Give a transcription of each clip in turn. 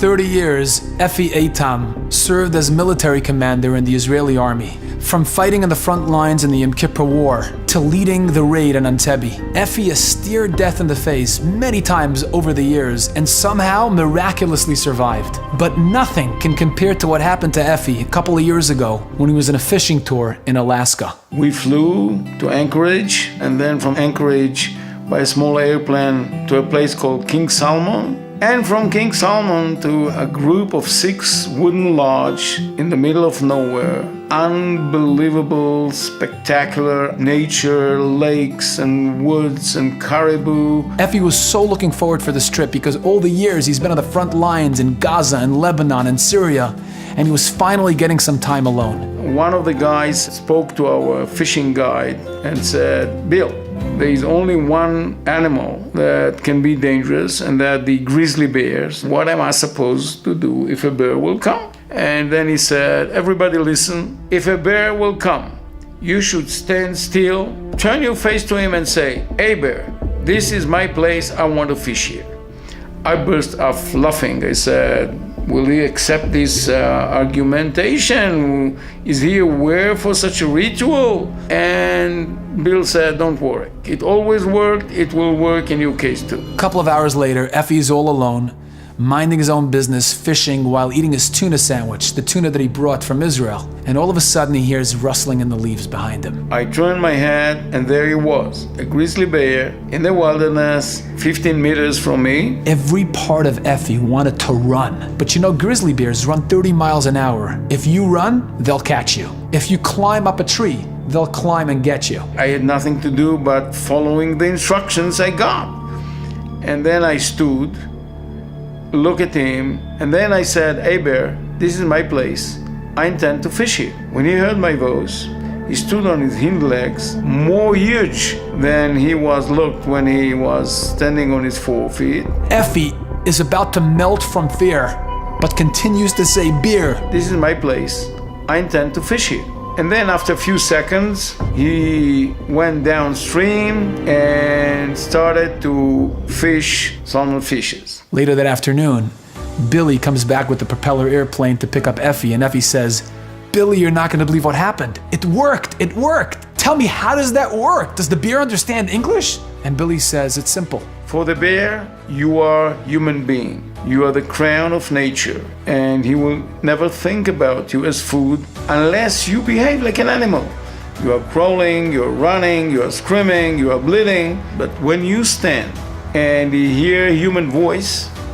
30 years, Effie Eitam served as military commander in the Israeli army. From fighting on the front lines in the Yom Kippur War to leading the raid on Entebbe, Effie has stared death in the face many times over the years and somehow miraculously survived. But nothing can compare to what happened to Effie a couple of years ago when he was on a fishing tour in Alaska. We flew to Anchorage, and then from Anchorage by a small airplane to a place called King Salmon, and from King Salmon to a group of 6 wooden lodge in the middle of nowhere. Unbelievable, spectacular nature, lakes and woods and caribou. Effie was so looking forward for this trip because all the years he's been on the front lines in Gaza and Lebanon and Syria, and he was finally getting some time alone. One of the guys spoke to our fishing guide and said, "Bill, there is only one animal that can be dangerous, and that the grizzly bears. What am I supposed to do if a bear will come?" And then he said, "Everybody listen, if a bear will come, you should stand still, turn your face to him and say, 'Hey bear, this is my place, I want to fish here.'" I burst out laughing. I said, "Will he accept this argumentation? Is he aware for such a ritual?" And Bill said, "Don't worry. It always worked. It will work in your case too." A couple of hours later, Effie's all alone, minding his own business, fishing while eating his tuna sandwich, the tuna that he brought from Israel. And all of a sudden he hears rustling in the leaves behind him. I turned my head, and there he was, a grizzly bear in the wilderness, 15 meters from me. Every part of Effie wanted to run. But you know, grizzly bears run 30 miles an hour. If you run, they'll catch you. If you climb up a tree, they'll climb and get you. I had nothing to do but following the instructions I got. And then I stood, looked at him, and then I said, "Hey bear, this is my place. I intend to fish here." When he heard my voice, he stood on his hind legs, more huge than he was looked when he was standing on his 4 feet. Effie is about to melt from fear, but continues to say, "Beer, "This is my place. I intend to fish here." And then after a few seconds, he went downstream and started to fish salmon fishes. Later that afternoon, Billy comes back with the propeller airplane to pick up Effie, and Effie says, "Billy, you're not going to believe what happened. It worked. It worked. Tell me, how does that work? Does the bear understand English?" And Billy says, "It's simple. For the bear, you are a human being. You are the crown of nature, and he will never think about you as food unless you behave like an animal. You are crawling, you are running, you are screaming, you are bleeding, but when you stand and you hear a human voice,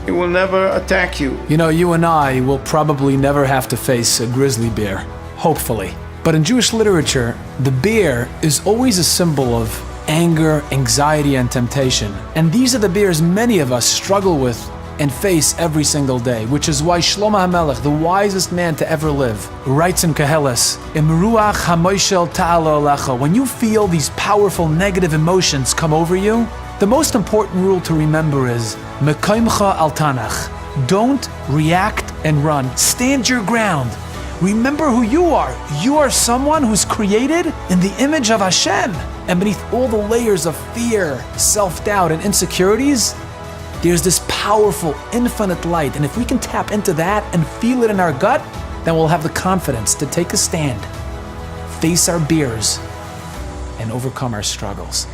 it will never attack you." You know, you and I will probably never have to face a grizzly bear, hopefully. But in Jewish literature, the bear is always a symbol of anger, anxiety, and temptation. And these are the bears many of us struggle with and face every single day, which is why Shlomo HaMelech, the wisest man to ever live, writes in Koheles, "Im ruach hamoshel ta'ala alecha," when you feel these powerful negative emotions come over you, the most important rule to remember is, Mekoimcha al tanach. Don't react and run. Stand your ground. Remember who you are. You are someone who's created in the image of Hashem. And beneath all the layers of fear, self-doubt, and insecurities, there's this powerful, infinite light. And if we can tap into that and feel it in our gut, then we'll have the confidence to take a stand, face our fears, and overcome our struggles.